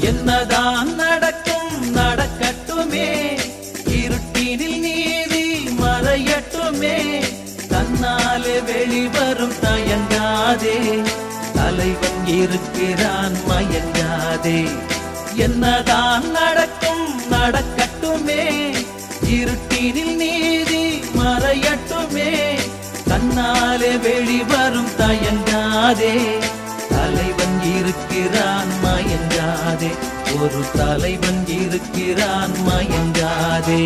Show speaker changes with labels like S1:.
S1: என்னதான் நடக்கும் நடக்கட்டுமே, இருட்டினில் நீதி மறையட்டுமே, தன்னாலே வெளிவரும் தயங்காதே, தலைவன் இருக்கிறான் மயங்காதே. என்னதான் நடக்கும் நடக்கட்டுமே, இருட்டினில் நீதி மறையட்டுமே, தன்னாலே வெளிவரும் தயங்காதே, தலைவன் இருக்கிறான் மயங்காதே, ஒரு தலைவன் இருக்கிறான் மயங்காதே.